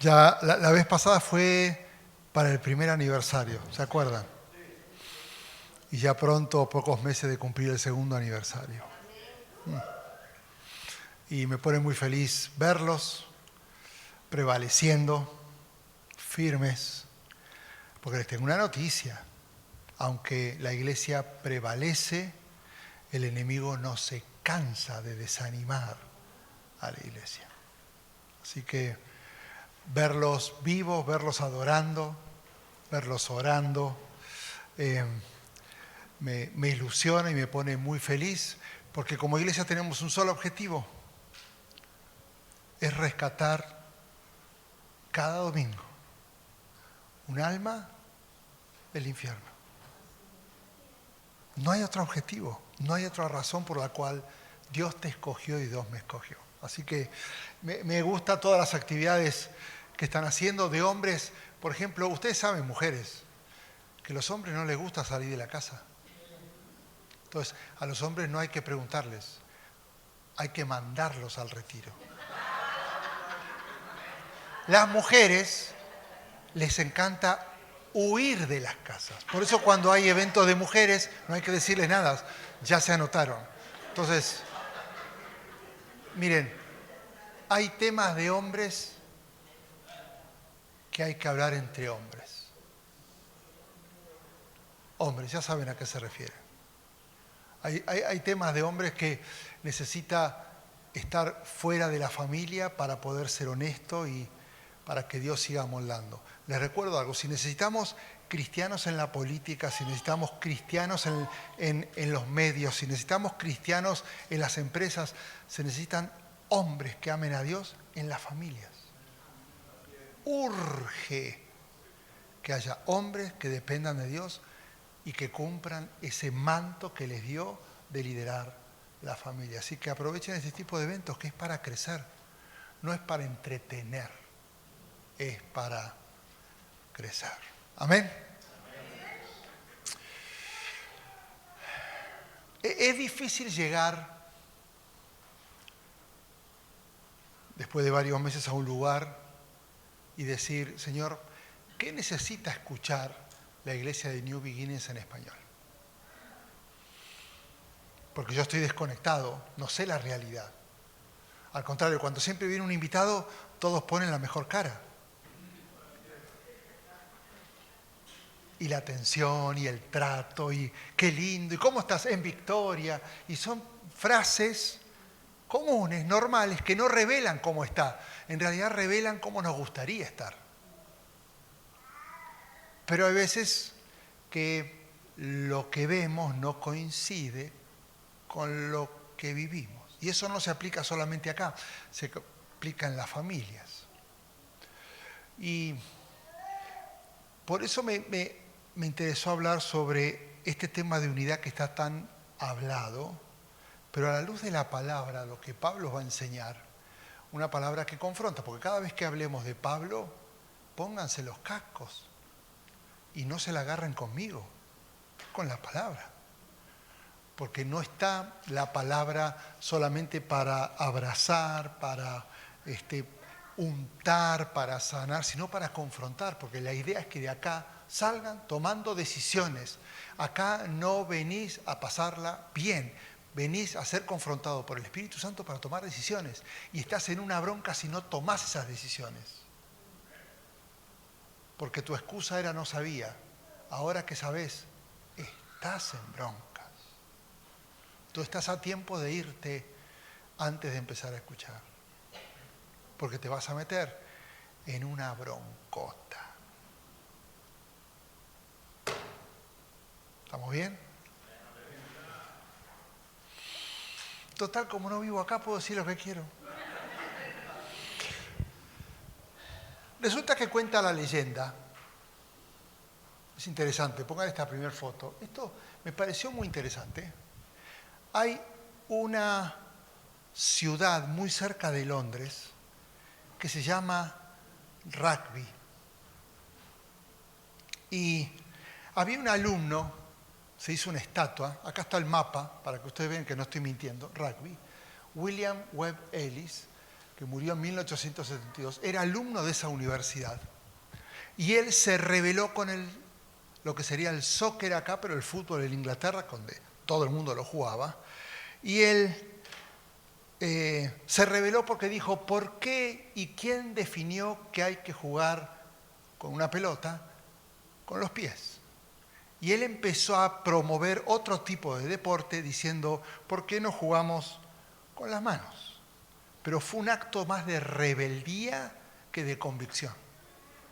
Ya la vez pasada fue para el primer aniversario, ¿se acuerdan? Y ya pronto, pocos meses de cumplir el segundo aniversario. Y me pone muy feliz verlos prevaleciendo, firmes, porque les tengo una noticia. Aunque la iglesia prevalece, el enemigo no se cansa de desanimar a la iglesia. Así que verlos vivos, verlos adorando, verlos orando, me ilusiona y me pone muy feliz, porque como iglesia tenemos un solo objetivo, es rescatar cada domingo un alma del infierno. No hay otro objetivo, no hay otra razón por la cual Dios te escogió y Dios me escogió. Así que me gustan todas las actividades que están haciendo de hombres. Por ejemplo, ustedes saben, mujeres, que a los hombres no les gusta salir de la casa. Entonces, a los hombres no hay que preguntarles, hay que mandarlos al retiro. Las mujeres les encanta huir de las casas. Por eso cuando hay eventos de mujeres no hay que decirles nada, ya se anotaron. Entonces, miren, hay temas de hombres que hay que hablar entre hombres. Hombres, ya saben a qué se refiere. Hay temas de hombres que necesita estar fuera de la familia para poder ser honesto y para que Dios siga moldando. Les recuerdo algo, si necesitamos cristianos en la política, si necesitamos cristianos en los medios, si necesitamos cristianos en las empresas, se necesitan hombres que amen a Dios en las familias. Urge que haya hombres que dependan de Dios y que cumplan ese manto que les dio de liderar la familia. Así que aprovechen este tipo de eventos que es para crecer, no es para entretener, es para crecer. Amén. Es difícil llegar después de varios meses a un lugar y decir, Señor, ¿qué necesita escuchar la iglesia de New Beginnings en español? Porque yo estoy desconectado, no sé la realidad. Al contrario, cuando siempre viene un invitado, todos ponen la mejor cara. Y la atención, y el trato, y qué lindo, y cómo estás en victoria. Y son frases comunes, normales, que no revelan cómo está. En realidad revelan cómo nos gustaría estar. Pero hay veces que lo que vemos no coincide con lo que vivimos. Y eso no se aplica solamente acá, se aplica en las familias. Y por eso me interesó hablar sobre este tema de unidad que está tan hablado, pero a la luz de la palabra, lo que Pablo va a enseñar, una palabra que confronta, porque cada vez que hablemos de Pablo, pónganse los cascos y no se la agarren conmigo, con la palabra. Porque no está la palabra solamente para abrazar, para untar, para sanar, sino para confrontar, porque la idea es que de acá salgan tomando decisiones. Acá no venís a pasarla bien, venís a ser confrontado por el Espíritu Santo para tomar decisiones. Y estás en una bronca si no tomás esas decisiones. Porque tu excusa era no sabía. Ahora que sabés, estás en broncas. Tú estás a tiempo de irte antes de empezar a escuchar. Porque te vas a meter en una broncota. ¿Estamos bien? Total, como no vivo acá, puedo decir lo que quiero. Resulta que cuenta la leyenda. Es interesante, pongan esta primera foto. Esto me pareció muy interesante. Hay una ciudad muy cerca de Londres que se llama Rugby. Y había un alumno, se hizo una estatua, acá está el mapa, para que ustedes vean que no estoy mintiendo, Rugby, William Webb Ellis, que murió en 1872, era alumno de esa universidad. Y él se rebeló con lo que sería el soccer acá, pero el fútbol en Inglaterra, donde todo el mundo lo jugaba. Y él se rebeló porque dijo, ¿por qué y quién definió que hay que jugar con una pelota con los pies? Y él empezó a promover otro tipo de deporte diciendo, ¿por qué no jugamos con las manos? Pero fue un acto más de rebeldía que de convicción.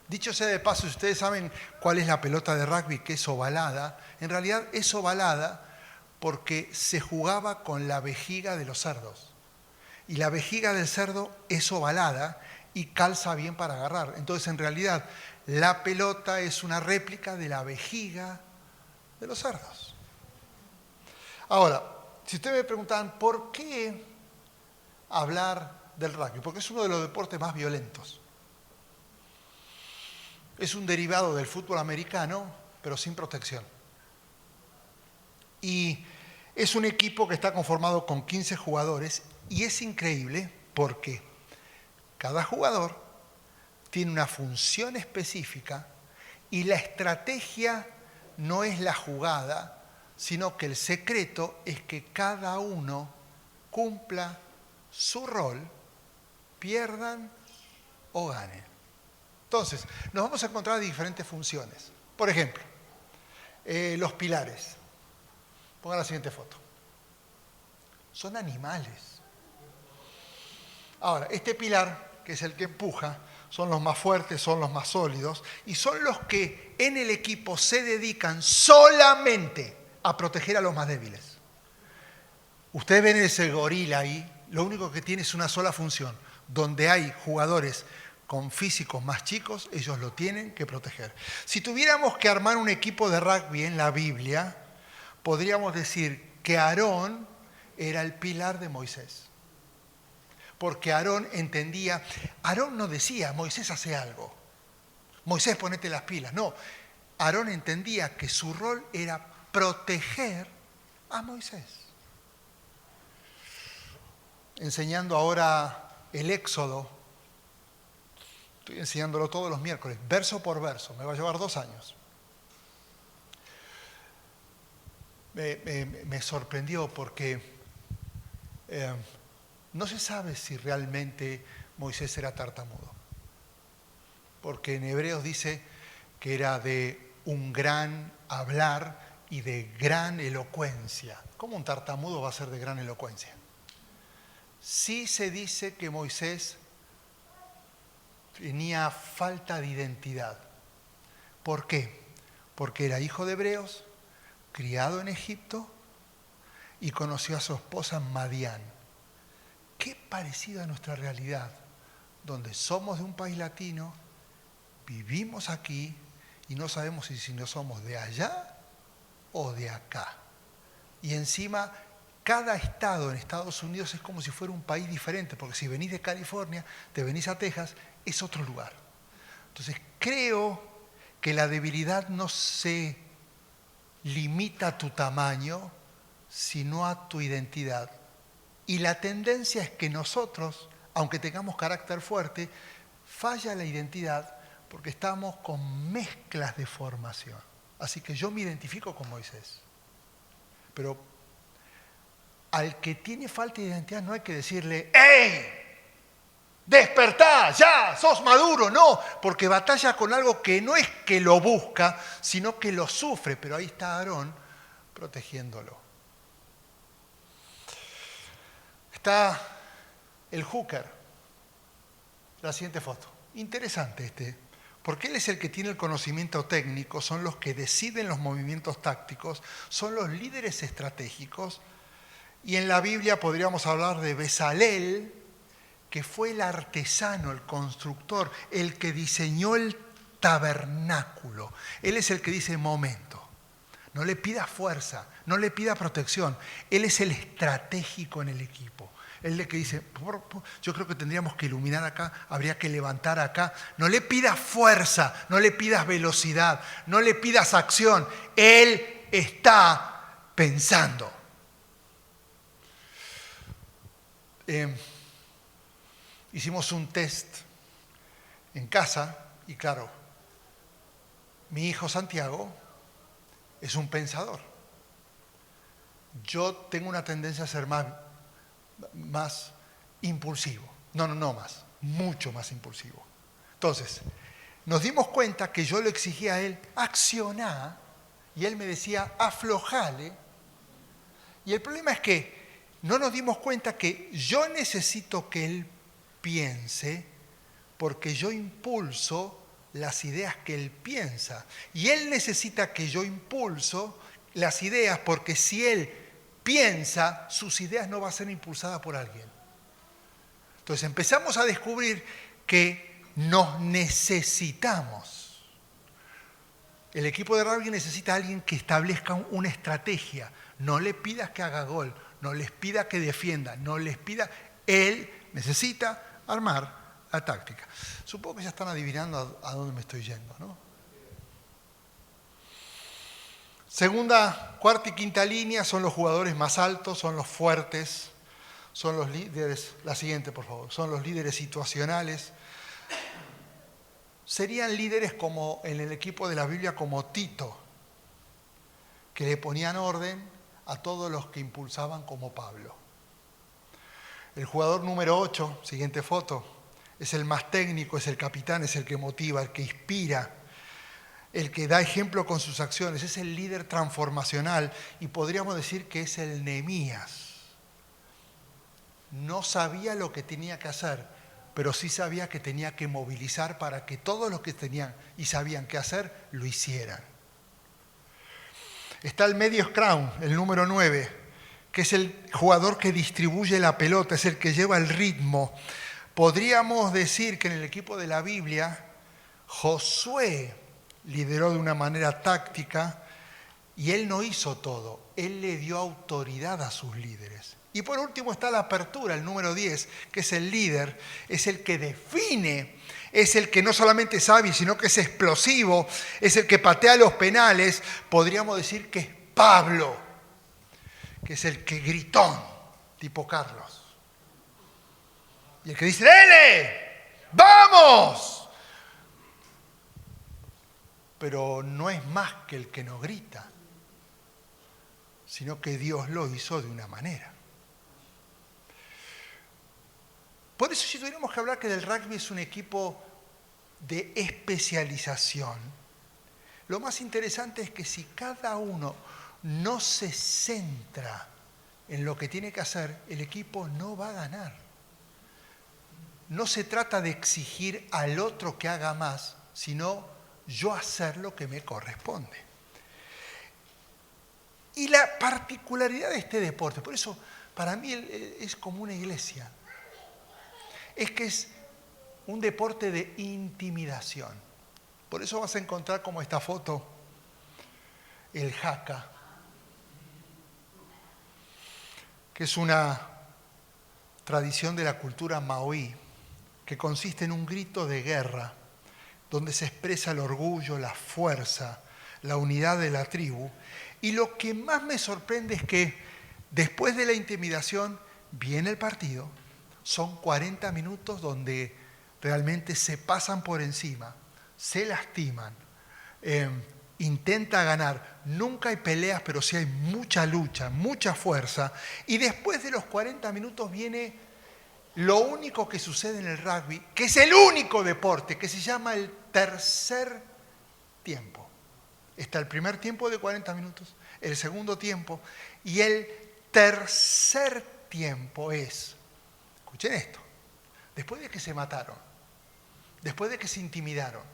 Dicho sea de paso, si ustedes saben cuál es la pelota de rugby, que es ovalada, en realidad es ovalada porque se jugaba con la vejiga de los cerdos. Y la vejiga del cerdo es ovalada y calza bien para agarrar. Entonces, en realidad, la pelota es una réplica de la vejiga de los cerdos. Ahora, si ustedes me preguntan, ¿por qué hablar del rugby? Porque es uno de los deportes más violentos. Es un derivado del fútbol americano, pero sin protección. Y es un equipo que está conformado con 15 jugadores y es increíble porque cada jugador tiene una función específica y la estrategia no es la jugada, sino que el secreto es que cada uno cumpla su rol, pierdan o ganen. Entonces, nos vamos a encontrar diferentes funciones. Por ejemplo, los pilares. Pongan la siguiente foto. Son animales. Ahora, este pilar, que es el que empuja, son los más fuertes, son los más sólidos y son los que en el equipo se dedican solamente a proteger a los más débiles. Ustedes ven ese gorila ahí, lo único que tiene es una sola función. Donde hay jugadores con físicos más chicos, ellos lo tienen que proteger. Si tuviéramos que armar un equipo de rugby en la Biblia, podríamos decir que Aarón era el pilar de Moisés. Porque Aarón entendía, Aarón no decía, Moisés hace algo, Moisés ponete las pilas. No, Aarón entendía que su rol era proteger a Moisés. Enseñando ahora el Éxodo, estoy enseñándolo todos los miércoles, verso por verso, me va a llevar 2 años. Me sorprendió porque no se sabe si realmente Moisés era tartamudo. Porque en Hebreos dice que era de un gran hablar y de gran elocuencia. ¿Cómo un tartamudo va a ser de gran elocuencia? Sí se dice que Moisés tenía falta de identidad. ¿Por qué? Porque era hijo de hebreos, criado en Egipto y conoció a su esposa en Madián. Qué parecido a nuestra realidad, donde somos de un país latino, vivimos aquí y no sabemos si no somos de allá o de acá. Y encima, cada estado en Estados Unidos es como si fuera un país diferente, porque si venís de California, te venís a Texas, es otro lugar. Entonces, creo que la debilidad no se limita a tu tamaño, sino a tu identidad. Y la tendencia es que nosotros, aunque tengamos carácter fuerte, falla la identidad porque estamos con mezclas de formación. Así que yo me identifico con Moisés. Pero al que tiene falta de identidad no hay que decirle, ¡ey! ¡Despertá! ¡Ya! ¡Sos maduro! No, porque batalla con algo que no es que lo busca, sino que lo sufre. Pero ahí está Aarón protegiéndolo. Está el hooker. La siguiente foto. Interesante porque él es el que tiene el conocimiento técnico, son los que deciden los movimientos tácticos, son los líderes estratégicos. Y en la Biblia podríamos hablar de Bezalel, que fue el artesano, el constructor, el que diseñó el tabernáculo. Él es el que dice, momento, no le pida fuerza, no le pida protección. Él es el estratégico en el equipo. Él es el que dice, yo creo que tendríamos que iluminar acá, habría que levantar acá. No le pidas fuerza, no le pidas velocidad, no le pidas acción. Él está pensando. hicimos un test en casa y claro, mi hijo Santiago es un pensador. Yo tengo una tendencia a ser más impulsivo. No más, mucho más impulsivo. Entonces, nos dimos cuenta que yo le exigía a él, accioná, y él me decía, aflojale. Y el problema es que no nos dimos cuenta que yo necesito que él piense porque yo impulso las ideas que él piensa. Y él necesita que yo impulso las ideas porque si él piensa, sus ideas no van a ser impulsadas por alguien. Entonces empezamos a descubrir que nos necesitamos. El equipo de rugby necesita a alguien que establezca una estrategia. No le pidas que haga gol, no les pida que defienda, no les pida... Él necesita armar la táctica. Supongo que ya están adivinando a dónde me estoy yendo, ¿no? Segunda, cuarta y quinta línea son los jugadores más altos, son los fuertes, son los líderes, la siguiente por favor, son los líderes situacionales. Serían líderes como en el equipo de la Biblia como Tito, que le ponían orden a todos los que impulsaban como Pablo. El jugador número 8, siguiente foto, es el más técnico, es el capitán, es el que motiva, el que inspira, el que da ejemplo con sus acciones, es el líder transformacional y podríamos decir que es el Nehemías. No sabía lo que tenía que hacer, pero sí sabía que tenía que movilizar para que todos los que tenían y sabían qué hacer, lo hicieran. Está el medio scrum, el número 9, que es el jugador que distribuye la pelota, es el que lleva el ritmo. Podríamos decir que en el equipo de la Biblia, Josué lideró de una manera táctica y él no hizo todo, él le dio autoridad a sus líderes. Y por último está la apertura, el número 10, que es el líder, es el que define, es el que no solamente sabe, sino que es explosivo, es el que patea los penales. Podríamos decir que es Pablo, que es el que gritón, tipo Carlos. Y el que dice, ¡dele! ¡Vamos! Pero no es más que el que nos grita, sino que Dios lo hizo de una manera. Por eso si tuviéramos que hablar que el rugby es un equipo de especialización, lo más interesante es que si cada uno no se centra en lo que tiene que hacer, el equipo no va a ganar. No se trata de exigir al otro que haga más, sino yo hacer lo que me corresponde. Y la particularidad de este deporte, por eso para mí es como una iglesia, es que es un deporte de intimidación. Por eso vas a encontrar como esta foto, el haka, que es una tradición de la cultura maorí, que consiste en un grito de guerra, donde se expresa el orgullo, la fuerza, la unidad de la tribu. Y lo que más me sorprende es que después de la intimidación viene el partido. Son 40 minutos donde realmente se pasan por encima, se lastiman, intenta ganar. Nunca hay peleas, pero sí hay mucha lucha, mucha fuerza. Y después de los 40 minutos viene lo único que sucede en el rugby, que es el único deporte, que se llama el tercer tiempo. Está el primer tiempo de 40 minutos, el segundo tiempo, y el tercer tiempo es, escuchen esto, después de que se mataron, después de que se intimidaron,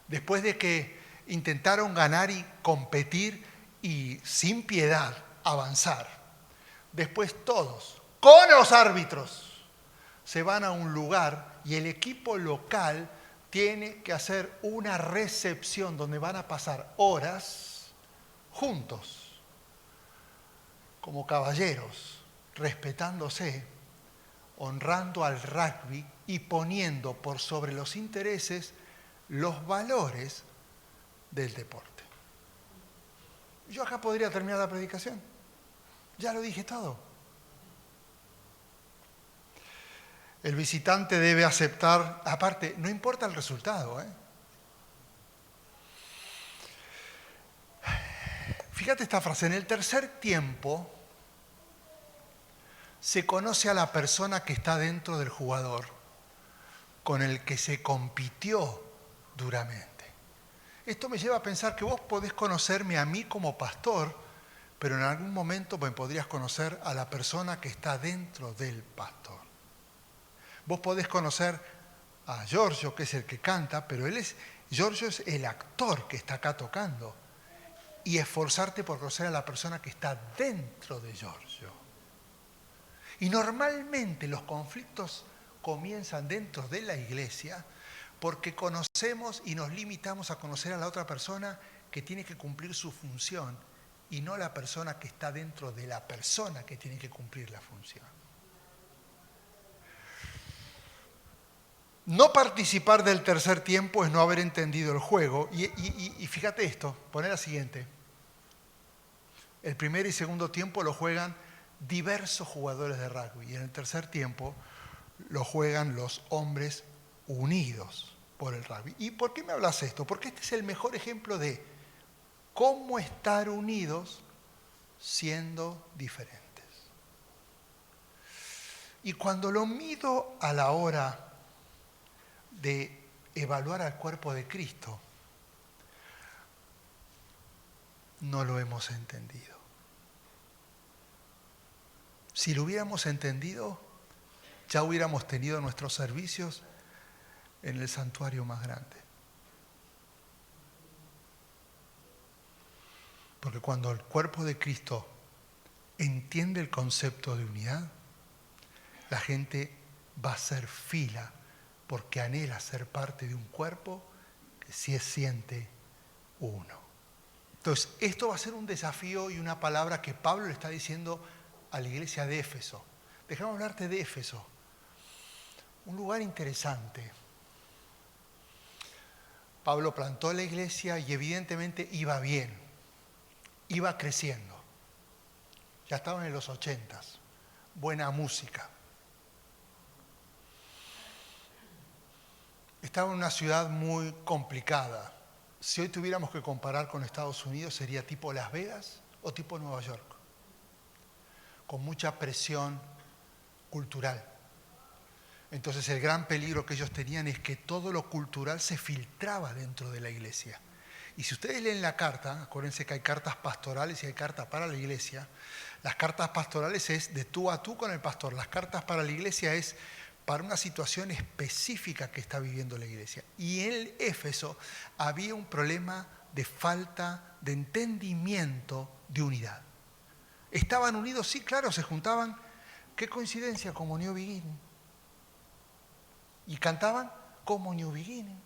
después de que intentaron ganar y competir y sin piedad avanzar, después todos, con los árbitros, se van a un lugar y el equipo local tiene que hacer una recepción donde van a pasar horas juntos, como caballeros, respetándose, honrando al rugby y poniendo por sobre los intereses los valores del deporte. Yo acá podría terminar la predicación. Ya lo dije todo. El visitante debe aceptar, aparte, no importa el resultado, ¿eh? Fíjate esta frase, en el tercer tiempo se conoce a la persona que está dentro del jugador, con el que se compitió duramente. Esto me lleva a pensar que vos podés conocerme a mí como pastor, pero en algún momento me podrías conocer a la persona que está dentro del pastor. Vos podés conocer a Giorgio, que es el que canta, pero Giorgio es el actor que está acá tocando. Y esforzarte por conocer a la persona que está dentro de Giorgio. Y normalmente los conflictos comienzan dentro de la iglesia porque conocemos y nos limitamos a conocer a la otra persona que tiene que cumplir su función y no la persona que está dentro de la persona que tiene que cumplir la función. No participar del tercer tiempo es no haber entendido el juego. Y fíjate esto, poné la siguiente. El primer y segundo tiempo lo juegan diversos jugadores de rugby y en el tercer tiempo lo juegan los hombres unidos por el rugby. ¿Y por qué me hablas esto? Porque este es el mejor ejemplo de cómo estar unidos siendo diferentes. Y cuando lo mido a la hora de evaluar al cuerpo de Cristo, no lo hemos entendido. Si lo hubiéramos entendido, ya hubiéramos tenido nuestros servicios en el santuario más grande. Porque cuando el cuerpo de Cristo entiende el concepto de unidad, la gente va a hacer fila porque anhela ser parte de un cuerpo que sí siente uno. Entonces, esto va a ser un desafío y una palabra que Pablo le está diciendo a la iglesia de Éfeso. Déjame hablarte de Éfeso. Un lugar interesante. Pablo plantó la iglesia y evidentemente iba bien. Iba creciendo. Ya estaban en los 80s. Buena música. Estaba en una ciudad muy complicada. Si hoy tuviéramos que comparar con Estados Unidos, sería tipo Las Vegas o tipo Nueva York. Con mucha presión cultural. Entonces el gran peligro que ellos tenían es que todo lo cultural se filtraba dentro de la iglesia. Y si ustedes leen la carta, acuérdense que hay cartas pastorales y hay cartas para la iglesia. Las cartas pastorales es de tú a tú con el pastor. Las cartas para la iglesia es para una situación específica que está viviendo la iglesia. Y en Éfeso había un problema de falta de entendimiento de unidad. ¿Estaban unidos? Sí, claro, se juntaban. Qué coincidencia, como New Beginning. Y cantaban como New Beginning.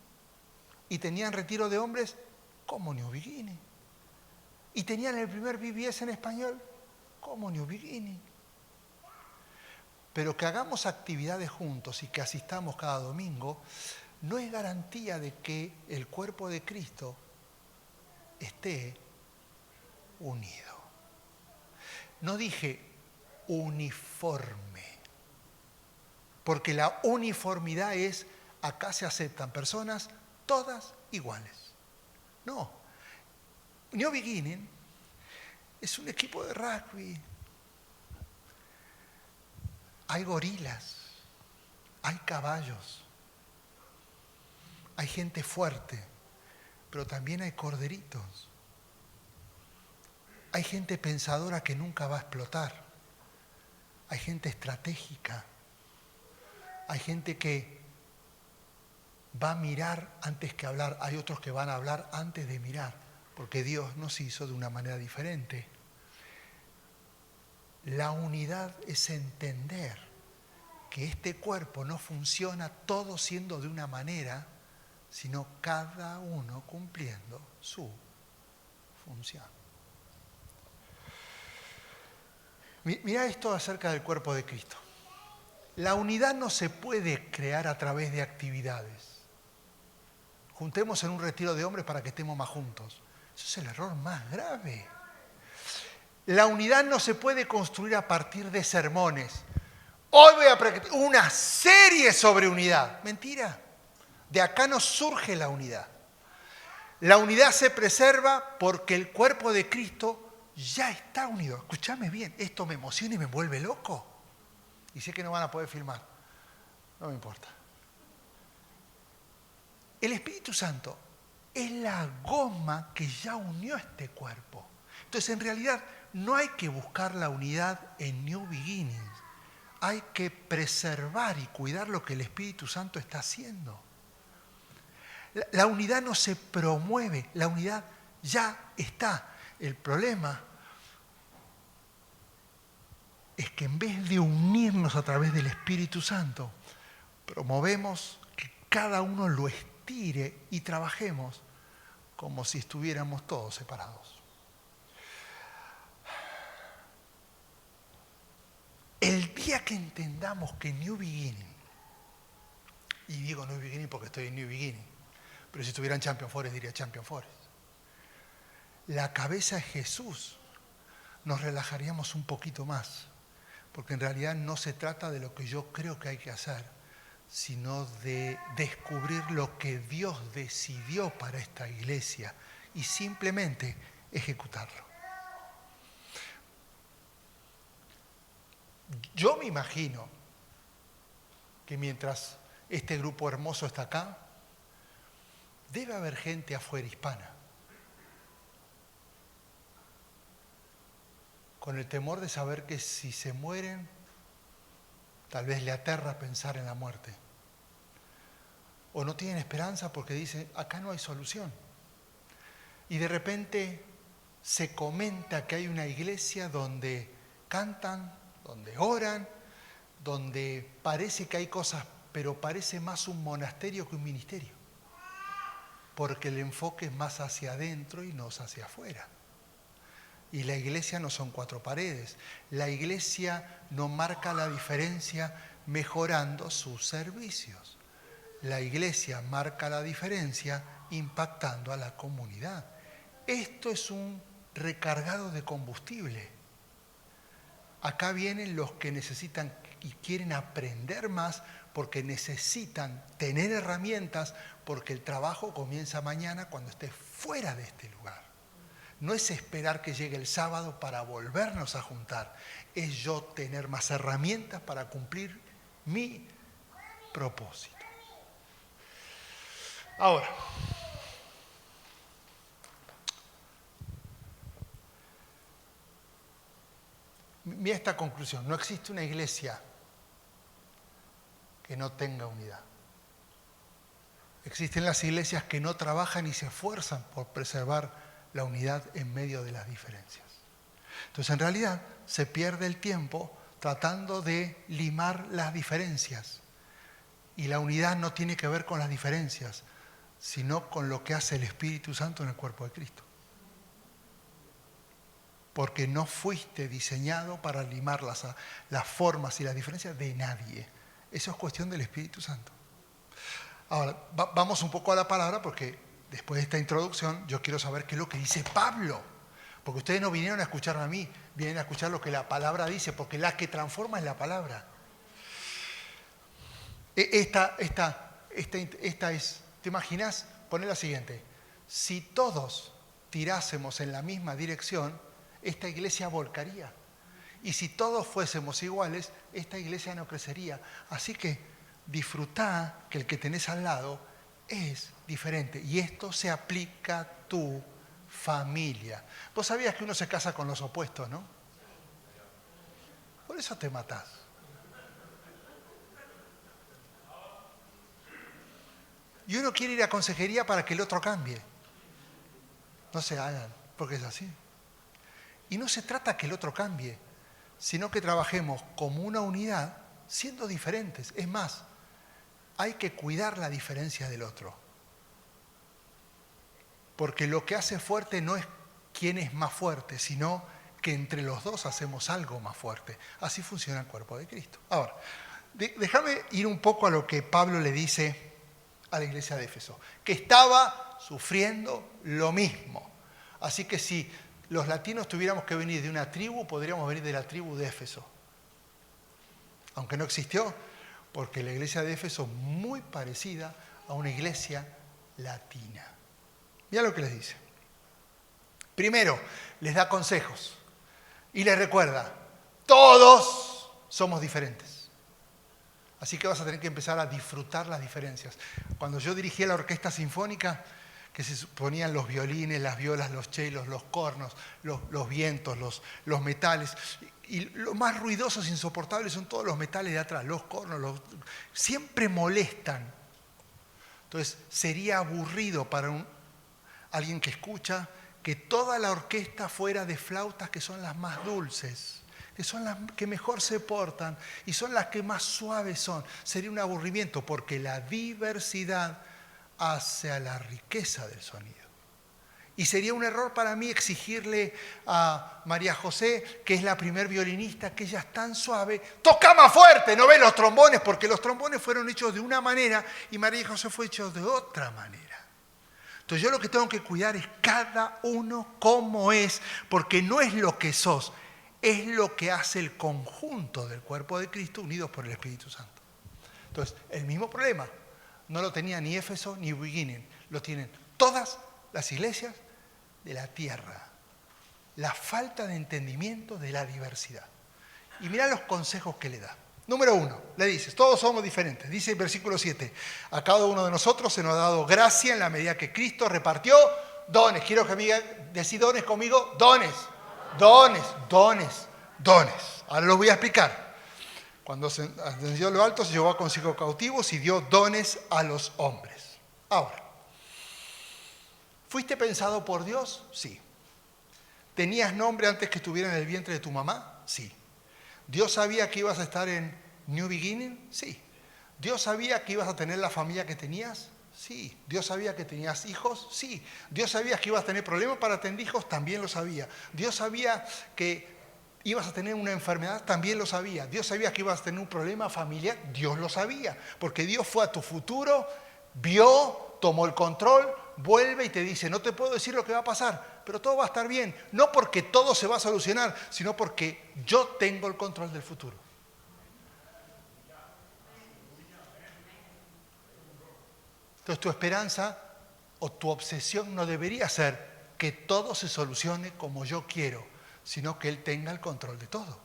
Y tenían retiro de hombres como New Beginning. Y tenían el primer VBS en español como New Beginning. Pero que hagamos actividades juntos y que asistamos cada domingo no es garantía de que el cuerpo de Cristo esté unido. No dije uniforme, porque la uniformidad es acá se aceptan personas todas iguales. No, New Beginning es un equipo de rugby. Hay gorilas, hay caballos, hay gente fuerte, pero también hay corderitos. Hay gente pensadora que nunca va a explotar. Hay gente estratégica. Hay gente que va a mirar antes que hablar. Hay otros que van a hablar antes de mirar, porque Dios nos hizo de una manera diferente. La unidad es entender que este cuerpo no funciona todo siendo de una manera, sino cada uno cumpliendo su función. Mirá esto acerca del cuerpo de Cristo. La unidad no se puede crear a través de actividades. Juntemos en un retiro de hombres para que estemos más juntos. Eso es el error más grave. La unidad no se puede construir a partir de sermones. Hoy voy a practicar una serie sobre unidad. Mentira. De acá no surge la unidad. La unidad se preserva porque el cuerpo de Cristo ya está unido. Escúchame bien, esto me emociona y me vuelve loco. Y sé que no van a poder filmar. No me importa. El Espíritu Santo es la goma que ya unió este cuerpo. Entonces, en realidad, no hay que buscar la unidad en New Beginnings. Hay que preservar y cuidar lo que el Espíritu Santo está haciendo. La unidad no se promueve, la unidad ya está. El problema es que en vez de unirnos a través del Espíritu Santo, promovemos que cada uno lo estire y trabajemos como si estuviéramos todos separados. El día que entendamos que New Beginning, y digo New Beginning porque estoy en New Beginning, pero si estuviera en Champion Forest diría Champion Forest, la cabeza es Jesús, nos relajaríamos un poquito más, porque en realidad no se trata de lo que yo creo que hay que hacer, sino de descubrir lo que Dios decidió para esta iglesia y simplemente ejecutarlo. Yo me imagino que mientras este grupo hermoso está acá, debe haber gente afuera hispana, con el temor de saber que si se mueren, tal vez le aterra pensar en la muerte. O no tienen esperanza porque dicen, acá no hay solución. Y de repente se comenta que hay una iglesia donde cantan, donde oran, donde parece que hay cosas, pero parece más un monasterio que un ministerio. Porque el enfoque es más hacia adentro y no hacia afuera. Y la iglesia no son 4 paredes. La iglesia no marca la diferencia mejorando sus servicios. La iglesia marca la diferencia impactando a la comunidad. Esto es un recargado de combustible. Acá vienen los que necesitan y quieren aprender más porque necesitan tener herramientas porque el trabajo comienza mañana cuando estés fuera de este lugar. No es esperar que llegue el sábado para volvernos a juntar. Es yo tener más herramientas para cumplir mi propósito. Ahora, mira esta conclusión. No existe una iglesia que no tenga unidad. Existen las iglesias que no trabajan y se esfuerzan por preservar la unidad en medio de las diferencias. Entonces, en realidad, se pierde el tiempo tratando de limar las diferencias. Y la unidad no tiene que ver con las diferencias, sino con lo que hace el Espíritu Santo en el cuerpo de Cristo. Porque no fuiste diseñado para limar las formas y las diferencias de nadie. Eso es cuestión del Espíritu Santo. Ahora, vamos un poco a la palabra porque después de esta introducción yo quiero saber qué es lo que dice Pablo. Porque ustedes no vinieron a escucharme a mí, vienen a escuchar lo que la palabra dice, porque la que transforma es la palabra. Esta es, ¿te imaginas? Poner la siguiente. Si todos tirásemos en la misma dirección, esta iglesia volcaría. Y si todos fuésemos iguales, esta iglesia no crecería. Así que disfrutá que el que tenés al lado es diferente. Y esto se aplica a tu familia. Vos sabías que uno se casa con los opuestos, ¿no? Por eso te matás. Y uno quiere ir a consejería para que el otro cambie. No se hagan, porque es así. Y no se trata que el otro cambie, sino que trabajemos como una unidad siendo diferentes. Es más, hay que cuidar la diferencia del otro. Porque lo que hace fuerte no es quién es más fuerte, sino que entre los dos hacemos algo más fuerte. Así funciona el cuerpo de Cristo. Ahora, déjame ir un poco a lo que Pablo le dice a la iglesia de Éfeso, que estaba sufriendo lo mismo. Así que si los latinos tuviéramos que venir de una tribu, podríamos venir de la tribu de Éfeso. aunque no existió, porque la iglesia de Éfeso es muy parecida a una iglesia latina. Mira lo que les dice. Primero, les da consejos y les recuerda, todos somos diferentes. Así que vas a tener que empezar a disfrutar las diferencias. Cuando yo dirigía la orquesta sinfónica, que se ponían los violines, las violas, los chelos, los cornos, los vientos, los metales. Y lo más ruidosos e insoportables son todos los metales de atrás, los cornos, siempre molestan. Entonces, sería aburrido para alguien que escucha que toda la orquesta fuera de flautas que son las más dulces, que son las que mejor se portan y son las que más suaves son. Sería un aburrimiento porque la diversidad hace a la riqueza del sonido. Y sería un error para mí exigirle a María José, que es la primer violinista, que ella es tan suave, toca más fuerte, no ve los trombones, porque los trombones fueron hechos de una manera y María José fue hecho de otra manera. Entonces yo lo que tengo que cuidar es cada uno como es, porque no es lo que sos, es lo que hace el conjunto del cuerpo de Cristo unidos por el Espíritu Santo. Entonces, el mismo problema no lo tenía ni Éfeso ni Beginning, lo tienen todas las iglesias de la tierra. La falta de entendimiento de la diversidad. Y mirá los consejos que le da. Número 1, le dices, todos somos diferentes. Dice el versículo 7, a cada uno de nosotros se nos ha dado gracia en la medida que Cristo repartió dones. Quiero que me digan, decid dones conmigo, dones. Dones, dones, dones. Ahora los voy a explicar. Cuando ascendió a lo alto se llevó consigo cautivos y dio dones a los hombres. Ahora, ¿fuiste pensado por Dios? Sí. ¿Tenías nombre antes que estuviera en el vientre de tu mamá? Sí. ¿Dios sabía que ibas a estar en New Beginning? Sí. ¿Dios sabía que ibas a tener la familia que tenías? Sí. ¿Dios sabía que tenías hijos? Sí. ¿Dios sabía que ibas a tener problemas para tener hijos? También lo sabía. ¿Dios sabía que ibas a tener una enfermedad? También lo sabía. ¿Dios sabía que ibas a tener un problema familiar? Dios lo sabía. Porque Dios fue a tu futuro, vio, tomó el control, vuelve y te dice, no te puedo decir lo que va a pasar, pero todo va a estar bien. No porque todo se va a solucionar, sino porque yo tengo el control del futuro. Entonces tu esperanza o tu obsesión no debería ser que todo se solucione como yo quiero, sino que Él tenga el control de todo.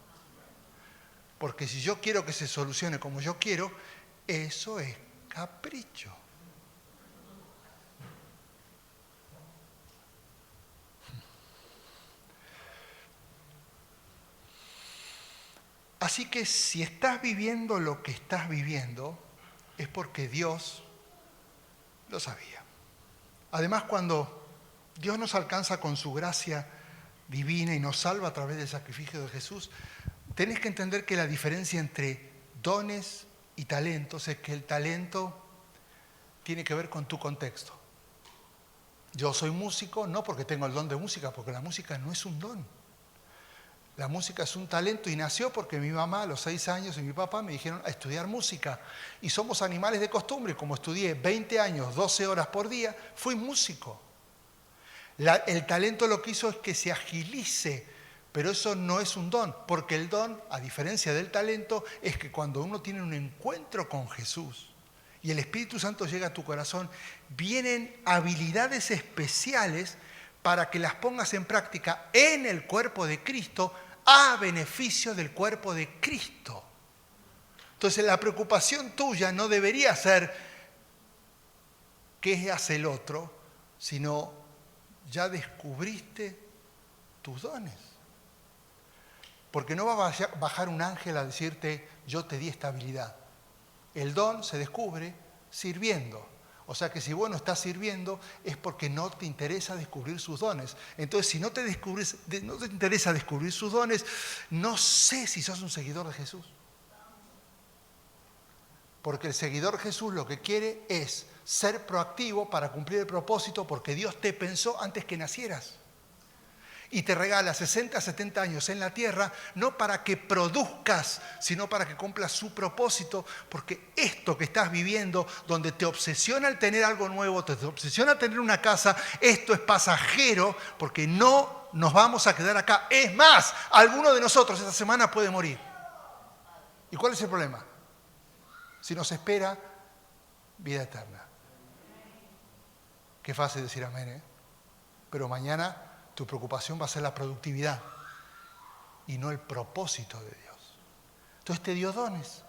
Porque si yo quiero que se solucione como yo quiero, eso es capricho. Así que si estás viviendo lo que estás viviendo, es porque Dios lo sabía. Además, cuando Dios nos alcanza con su gracia divina y nos salva a través del sacrificio de Jesús, tenés que entender que la diferencia entre dones y talentos es que el talento tiene que ver con tu contexto. Yo soy músico no porque tengo el don de música, porque la música no es un don. La música es un talento y nació porque mi mamá a los 6 años y mi papá me dijeron a estudiar música. Y somos animales de costumbre. Como estudié 20 años, 12 horas por día, fui músico. El talento lo que hizo es que se agilice, pero eso no es un don. Porque el don, a diferencia del talento, es que cuando uno tiene un encuentro con Jesús y el Espíritu Santo llega a tu corazón, vienen habilidades especiales para que las pongas en práctica en el cuerpo de Cristo a beneficio del cuerpo de Cristo. Entonces la preocupación tuya no debería ser qué hace el otro, sino ya descubriste tus dones. Porque no va a bajar un ángel a decirte yo te di esta habilidad. El don se descubre sirviendo. O sea que si vos no estás sirviendo es porque no te interesa descubrir sus dones. Entonces, si no te interesa descubrir sus dones, no sé si sos un seguidor de Jesús. Porque el seguidor de Jesús lo que quiere es ser proactivo para cumplir el propósito porque Dios te pensó antes que nacieras. Y te regala 60, 70 años en la tierra, no para que produzcas, sino para que cumplas su propósito, porque esto que estás viviendo, donde te obsesiona el tener algo nuevo, te obsesiona tener una casa, esto es pasajero, porque no nos vamos a quedar acá. Es más, alguno de nosotros esta semana puede morir. ¿Y cuál es el problema? Si nos espera vida eterna. Qué fácil decir amén, ¿eh? Pero mañana tu preocupación va a ser la productividad y no el propósito de Dios. Entonces te dio dones.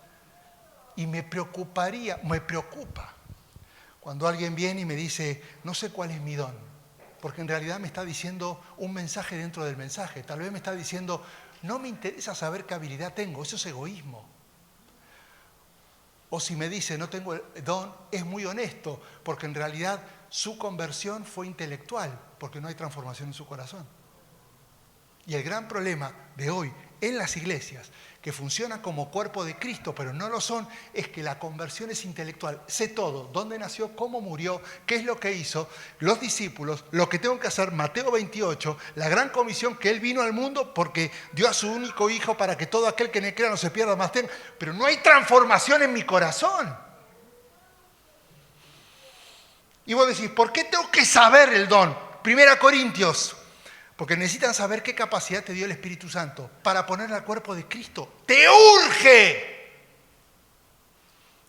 Y me preocupa cuando alguien viene y me dice, no sé cuál es mi don, porque en realidad me está diciendo un mensaje dentro del mensaje. Tal vez me está diciendo, no me interesa saber qué habilidad tengo, eso es egoísmo. O si me dice, no tengo el don, es muy honesto, porque en realidad su conversión fue intelectual, porque no hay transformación en su corazón. Y el gran problema de hoy en las iglesias, que funcionan como cuerpo de Cristo, pero no lo son, es que la conversión es intelectual. Sé todo, dónde nació, cómo murió, qué es lo que hizo, los discípulos, lo que tengo que hacer, Mateo 28, la gran comisión que Él vino al mundo porque dio a su único hijo para que todo aquel que en Él crea no se pierda más tenga. Pero no hay transformación en mi corazón. Y vos decís, ¿por qué tengo que saber el don? 1 Corintios. Porque necesitan saber qué capacidad te dio el Espíritu Santo para ponerla al cuerpo de Cristo. ¡Te urge!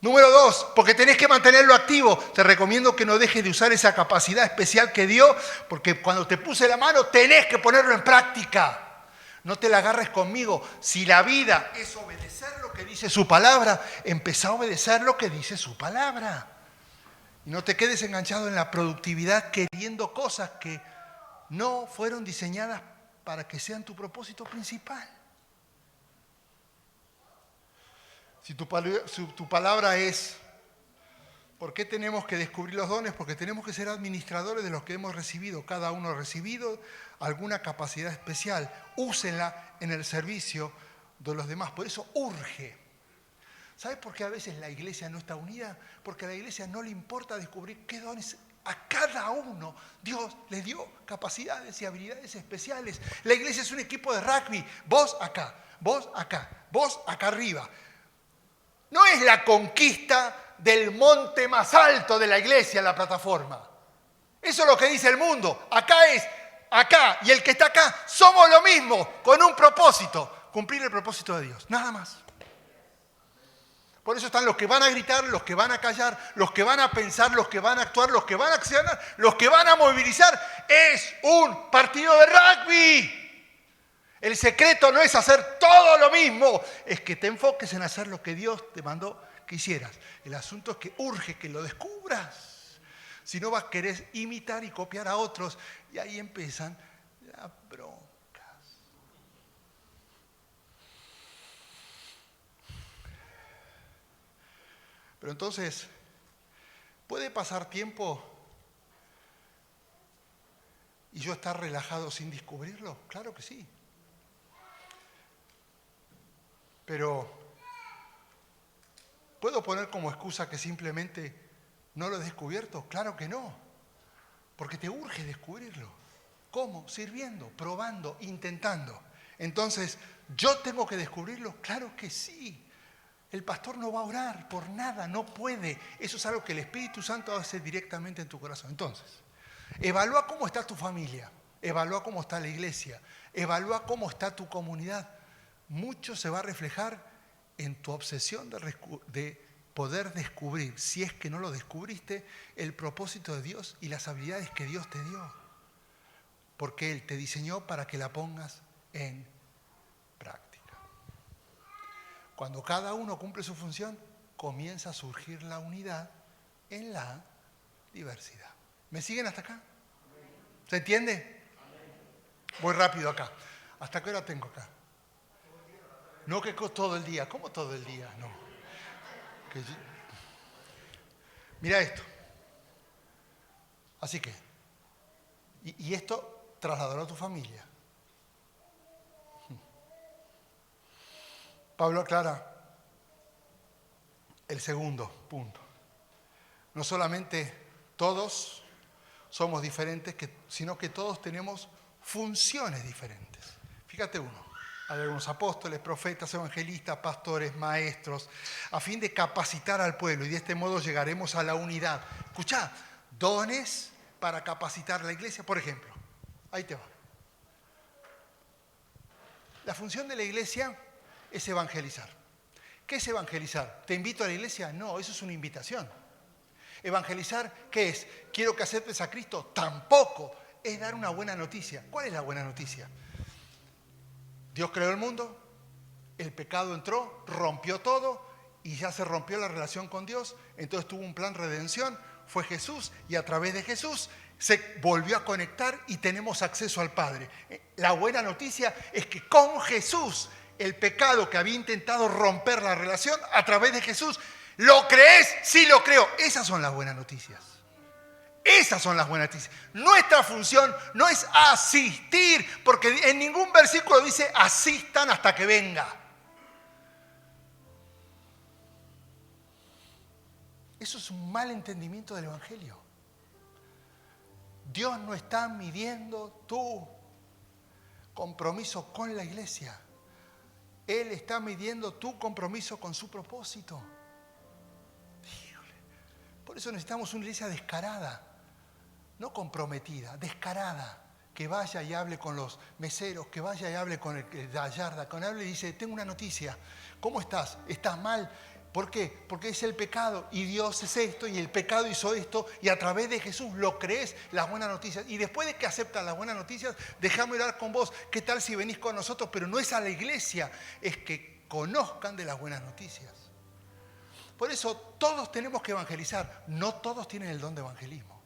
Número 2, porque tenés que mantenerlo activo. Te recomiendo que no dejes de usar esa capacidad especial que dio, porque cuando te puse la mano tenés que ponerlo en práctica. No te la agarres conmigo. Si la vida es obedecer lo que dice su palabra, empezá a obedecer lo que dice su palabra. Y no te quedes enganchado en la productividad queriendo cosas que no fueron diseñadas para que sean tu propósito principal. Si tu palabra es, ¿por qué tenemos que descubrir los dones? Porque tenemos que ser administradores de los que hemos recibido. Cada uno ha recibido alguna capacidad especial. Úsenla en el servicio de los demás. Por eso urge. ¿Sabes por qué a veces la iglesia no está unida? Porque a la iglesia no le importa descubrir qué dones a cada uno Dios le dio capacidades y habilidades especiales. La iglesia es un equipo de rugby. Vos acá, vos acá, vos acá arriba. No es la conquista del monte más alto de la iglesia, la plataforma. Eso es lo que dice el mundo. Acá es acá y el que está acá somos lo mismo, con un propósito. Cumplir el propósito de Dios, nada más. Por eso están los que van a gritar, los que van a callar, los que van a pensar, los que van a actuar, los que van a accionar, los que van a movilizar. Es un partido de rugby. El secreto no es hacer todo lo mismo, es que te enfoques en hacer lo que Dios te mandó que hicieras. El asunto es que urge que lo descubras. Si no vas a querer imitar y copiar a otros, y ahí empiezan las broncas. Pero entonces, ¿puede pasar tiempo y yo estar relajado sin descubrirlo? Claro que sí. Pero, ¿puedo poner como excusa que simplemente no lo he descubierto? Claro que no. Porque te urge descubrirlo. ¿Cómo? Sirviendo, probando, intentando. Entonces, ¿yo tengo que descubrirlo? Claro que sí. El pastor no va a orar por nada, no puede. Eso es algo que el Espíritu Santo hace directamente en tu corazón. Entonces, evalúa cómo está tu familia, evalúa cómo está la iglesia, evalúa cómo está tu comunidad. Mucho se va a reflejar en tu obsesión de poder descubrir, si es que no lo descubriste, el propósito de Dios y las habilidades que Dios te dio. Porque Él te diseñó para que la pongas en práctica. Cuando cada uno cumple su función, comienza a surgir la unidad en la diversidad. ¿Me siguen hasta acá? ¿Se entiende? Voy rápido acá. ¿Hasta qué hora tengo acá? No que todo el día. ¿Cómo todo el día? No. Mira esto. Así que, y esto trasladalo a tu familia. Pablo aclara el segundo punto. No solamente todos somos diferentes, sino que todos tenemos funciones diferentes. Fíjate uno. Hay algunos apóstoles, profetas, evangelistas, pastores, maestros, a fin de capacitar al pueblo y de este modo llegaremos a la unidad. Escuchá, dones para capacitar la iglesia, por ejemplo. Ahí te va. La función de la iglesia es evangelizar. ¿Qué es evangelizar? ¿Te invito a la iglesia? No, eso es una invitación. ¿Evangelizar qué es? ¿Quiero que aceptes a Cristo? Tampoco. Es dar una buena noticia. ¿Cuál es la buena noticia? Dios creó el mundo, el pecado entró, rompió todo y ya se rompió la relación con Dios. Entonces tuvo un plan de redención, fue Jesús y a través de Jesús se volvió a conectar y tenemos acceso al Padre. La buena noticia es que con Jesús, el pecado que había intentado romper la relación, a través de Jesús, ¿lo crees? Sí lo creo. Esas son las buenas noticias. Esas son las buenas noticias. Nuestra función no es asistir, porque en ningún versículo dice asistan hasta que venga. Eso es un mal entendimiento del Evangelio. Dios no está midiendo tu compromiso con la iglesia. Él está midiendo tu compromiso con su propósito. Por eso necesitamos una iglesia descarada, no comprometida, descarada, que vaya y hable con los meseros, que vaya y hable con el de la yarda, que hable y dice, tengo una noticia, ¿cómo estás? ¿Estás mal? ¿Por qué? Porque es el pecado y Dios es esto y el pecado hizo esto y a través de Jesús lo crees, las buenas noticias. Y después de que aceptas las buenas noticias, déjame orar con vos. ¿Qué tal si venís con nosotros? Pero no es a la iglesia, es que conozcan de las buenas noticias. Por eso todos tenemos que evangelizar. No todos tienen el don de evangelismo.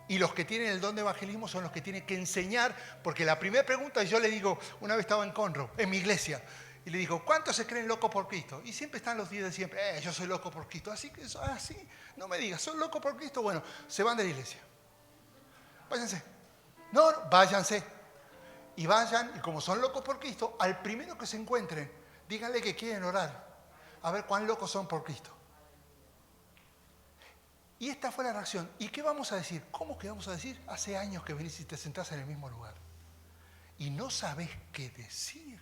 Y los que tienen el don de evangelismo son los que tienen que enseñar, porque la primera pregunta, yo le digo, una vez estaba en Conroe, en mi iglesia, y le digo, ¿cuántos se creen locos por Cristo? Y siempre están los 10 de siempre, yo soy loco por Cristo. Así que, así, no me digas, ¿soy loco por Cristo? Bueno, se van de la iglesia. Váyanse. No, váyanse. Y vayan, y como son locos por Cristo, al primero que se encuentren, díganle que quieren orar. A ver cuán locos son por Cristo. Y esta fue la reacción. ¿Y qué vamos a decir? ¿Cómo que vamos a decir? Hace años que venís y te sentás en el mismo lugar. Y no sabés qué decir.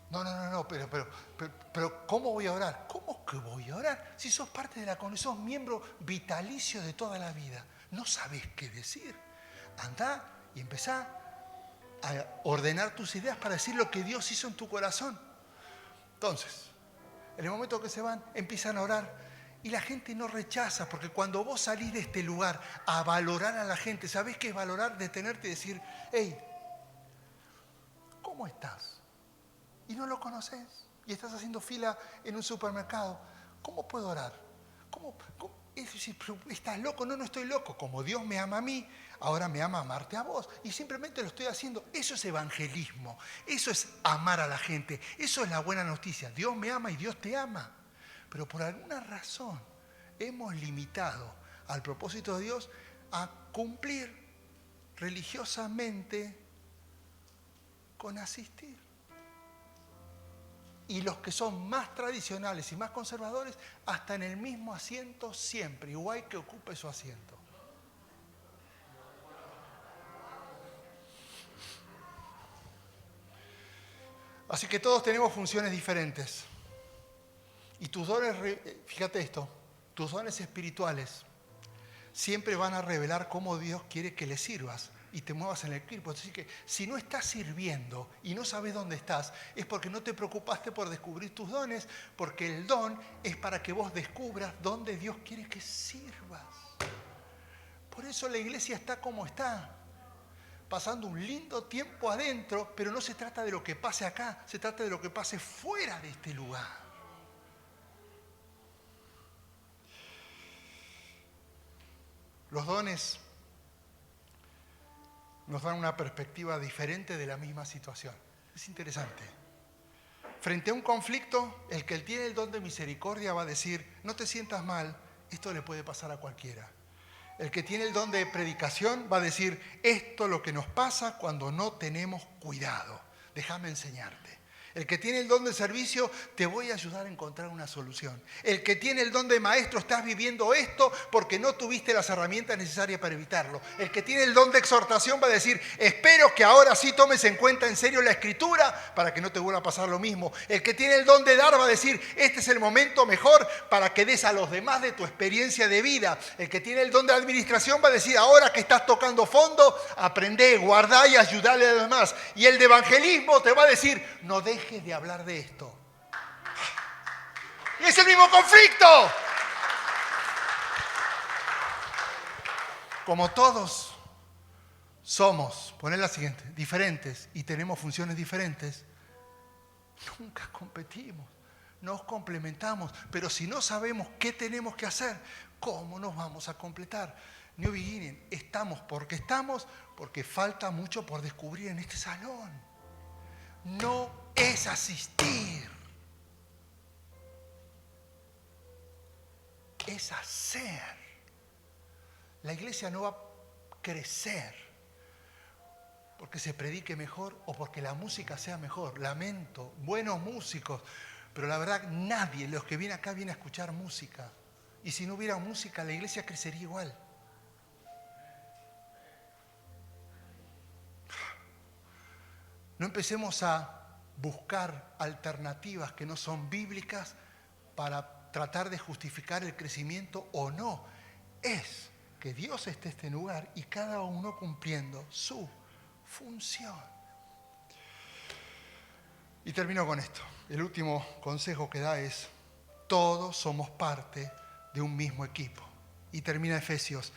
No, pero ¿cómo voy a orar? ¿Cómo que voy a orar? Si sos parte de la comunidad, sos miembro vitalicio de toda la vida. No sabés qué decir. Andá y empezá a ordenar tus ideas para decir lo que Dios hizo en tu corazón. Entonces, en el momento que se van, empiezan a orar y la gente no rechaza, porque cuando vos salís de este lugar a valorar a la gente, ¿sabés qué es valorar? Detenerte y decir, hey, ¿cómo estás? Y no lo conoces y estás haciendo fila en un supermercado. ¿Cómo puedo orar? ¿Cómo? Es decir, ¿estás loco? No estoy loco. Como Dios me ama a mí, ahora me ama amarte a vos. Y simplemente lo estoy haciendo. Eso es evangelismo. Eso es amar a la gente. Eso es la buena noticia. Dios me ama y Dios te ama. Pero por alguna razón hemos limitado al propósito de Dios a cumplir religiosamente con asistir. Y los que son más tradicionales y más conservadores, hasta en el mismo asiento siempre, igual que ocupe su asiento. Así que todos tenemos funciones diferentes. Y tus dones, fíjate esto, tus dones espirituales siempre van a revelar cómo Dios quiere que le sirvas y te muevas en el equipo. Así que si no estás sirviendo y no sabes dónde estás, es porque no te preocupaste por descubrir tus dones, porque el don es para que vos descubras dónde Dios quiere que sirvas. Por eso la iglesia está como está, pasando un lindo tiempo adentro, pero no se trata de lo que pase acá, se trata de lo que pase fuera de este lugar. Los dones nos dan una perspectiva diferente de la misma situación. Es interesante. Frente a un conflicto, el que tiene el don de misericordia va a decir, no te sientas mal, esto le puede pasar a cualquiera. El que tiene el don de predicación va a decir, esto es lo que nos pasa cuando no tenemos cuidado. Déjame enseñarte. El que tiene el don de servicio, te voy a ayudar a encontrar una solución. El que tiene el don de maestro, estás viviendo esto porque no tuviste las herramientas necesarias para evitarlo. El que tiene el don de exhortación va a decir, espero que ahora sí tomes en cuenta en serio la escritura para que no te vuelva a pasar lo mismo. El que tiene el don de dar va a decir, este es el momento mejor para que des a los demás de tu experiencia de vida. El que tiene el don de administración va a decir, ahora que estás tocando fondo, aprendé, guardá y ayudale a los demás. Y el de evangelismo te va a decir, no dejes de hablar de esto. Y es el mismo conflicto. Como todos somos, poner la siguiente, diferentes y tenemos funciones diferentes, nunca competimos, nos complementamos. Pero si no sabemos qué tenemos que hacer, ¿cómo nos vamos a completar? New Beginning, estamos porque falta mucho por descubrir en este salón. No es asistir, es hacer. La iglesia no va a crecer porque se predique mejor o porque la música sea mejor. Lamento, buenos músicos, pero la verdad nadie de los que viene acá viene a escuchar música. Y si no hubiera música, la iglesia crecería igual. No empecemos a buscar alternativas que no son bíblicas para tratar de justificar el crecimiento o no. Es que Dios esté en este lugar y cada uno cumpliendo su función. Y termino con esto. El último consejo que da es, todos somos parte de un mismo equipo. Y termina Efesios.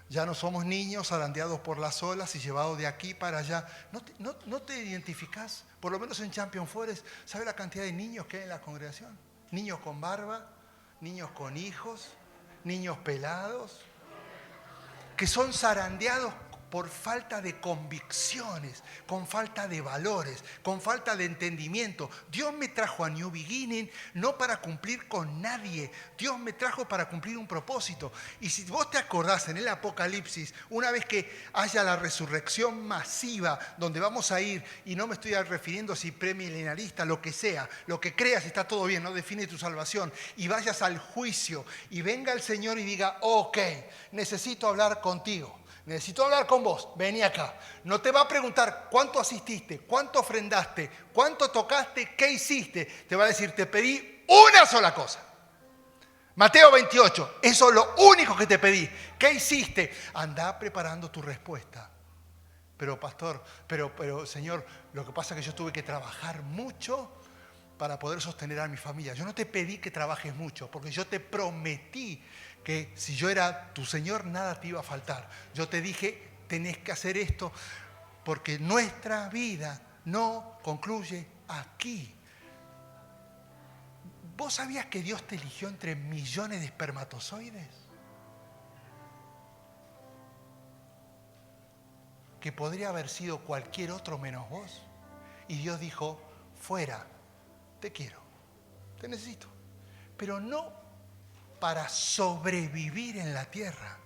Ya no somos niños zarandeados por las olas y llevados de aquí para allá. ¿No te identificás? Por lo menos en Champion Forest, ¿sabes la cantidad de niños que hay en la congregación? Niños con barba, niños con hijos, niños pelados, que son zarandeados por falta de convicciones, con falta de valores, con falta de entendimiento. Dios me trajo a New Beginning no para cumplir con nadie. Dios me trajo para cumplir un propósito. Y si vos te acordás en el Apocalipsis, una vez que haya la resurrección masiva, donde vamos a ir, y no me estoy refiriendo si premilenarista, lo que sea, lo que creas está todo bien, no define tu salvación, y vayas al juicio, y venga el Señor y diga, ok, necesito hablar contigo. Necesito hablar con vos, vení acá. No te va a preguntar cuánto asististe, cuánto ofrendaste, cuánto tocaste, qué hiciste. Te va a decir, te pedí una sola cosa. Mateo 28, eso es lo único que te pedí. ¿Qué hiciste? Andá preparando tu respuesta. Pero pastor, pero Señor, lo que pasa es que yo tuve que trabajar mucho para poder sostener a mi familia. Yo no te pedí que trabajes mucho, porque yo te prometí que si yo era tu Señor, nada te iba a faltar. Yo te dije, tenés que hacer esto, porque nuestra vida no concluye aquí. ¿Vos sabías que Dios te eligió entre millones de espermatozoides? Que podría haber sido cualquier otro menos vos. Y Dios dijo, fuera, te quiero, te necesito. Pero no para sobrevivir en la tierra.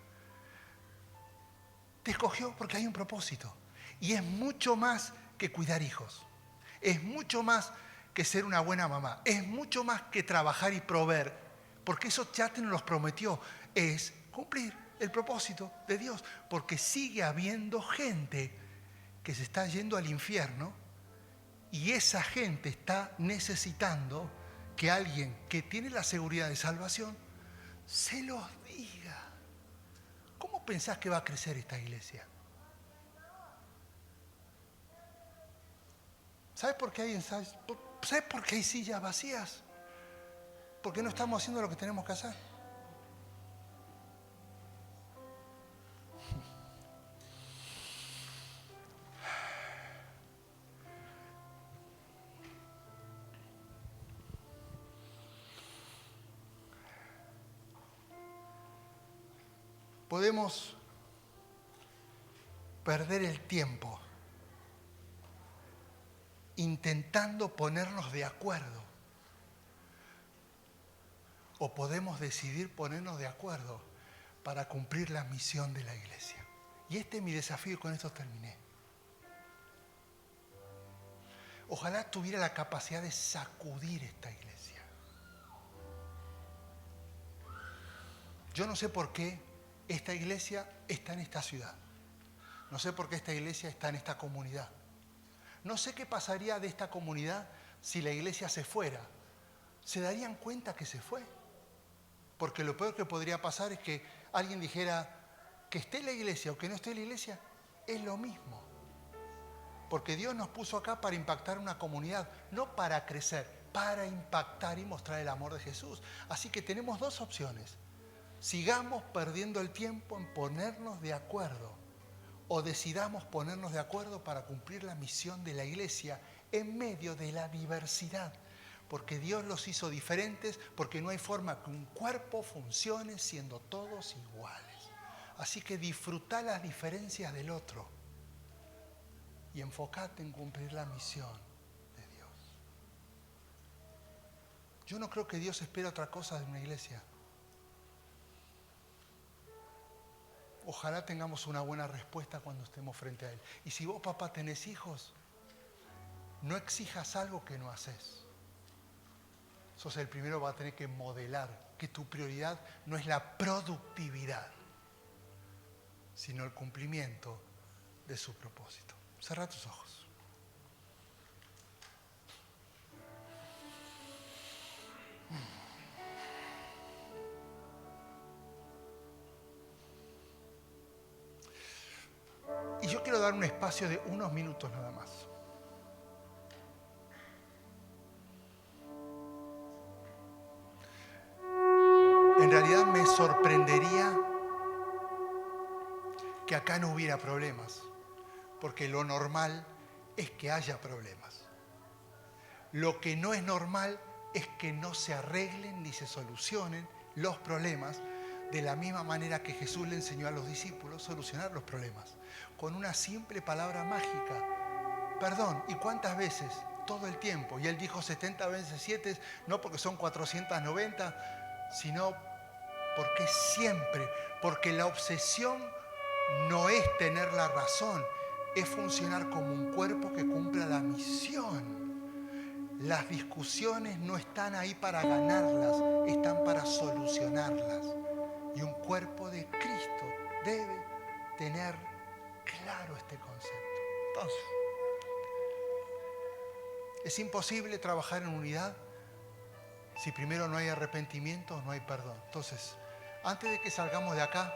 Te escogió porque hay un propósito. Y es mucho más que cuidar hijos. Es mucho más que ser una buena mamá. Es mucho más que trabajar y proveer. Porque eso ya te nos lo prometió. Es cumplir el propósito de Dios. Porque sigue habiendo gente que se está yendo al infierno. Y esa gente está necesitando que alguien que tiene la seguridad de salvación se los diga. ¿Cómo pensás que va a crecer esta iglesia? ¿Sabes por qué hay sillas vacías? Porque no estamos haciendo lo que tenemos que hacer. Podemos perder el tiempo intentando ponernos de acuerdo. O podemos decidir ponernos de acuerdo para cumplir la misión de la iglesia. Y este es mi desafío y con esto terminé. Ojalá tuviera la capacidad de sacudir esta iglesia. Yo no sé por qué esta iglesia está en esta ciudad. No sé por qué esta iglesia está en esta comunidad. No sé qué pasaría de esta comunidad si la iglesia se fuera. ¿Se darían cuenta que se fue? Porque lo peor que podría pasar es que alguien dijera que esté en la iglesia o que no esté en la iglesia, es lo mismo. Porque Dios nos puso acá para impactar una comunidad, no para crecer, para impactar y mostrar el amor de Jesús. Así que tenemos dos opciones. Sigamos perdiendo el tiempo en ponernos de acuerdo o decidamos ponernos de acuerdo para cumplir la misión de la iglesia en medio de la diversidad. Porque Dios los hizo diferentes, porque no hay forma que un cuerpo funcione siendo todos iguales. Así que disfrutá las diferencias del otro y enfócate en cumplir la misión de Dios. Yo no creo que Dios espera otra cosa de una iglesia. Ojalá tengamos una buena respuesta cuando estemos frente a Él. Y si vos, papá, tenés hijos, no exijas algo que no haces. Sos el primero que va a tener que modelar que tu prioridad no es la productividad, sino el cumplimiento de su propósito. Cerrá tus ojos. Y yo quiero dar un espacio de unos minutos nada más. En realidad me sorprendería que acá no hubiera problemas, porque lo normal es que haya problemas. Lo que no es normal es que no se arreglen ni se solucionen los problemas de la misma manera que Jesús le enseñó a los discípulos solucionar los problemas, con una simple palabra mágica: perdón. ¿Y cuántas veces? Todo el tiempo. Y Él dijo 70 veces 7, no porque son 490, sino porque siempre, porque la obsesión no es tener la razón, es funcionar como un cuerpo que cumpla la misión. Las discusiones no están ahí para ganarlas, están para solucionarlas. Y un cuerpo de Cristo debe tener claro este concepto. Entonces, es imposible trabajar en unidad si primero no hay arrepentimiento, no hay perdón. Entonces, antes de que salgamos de acá,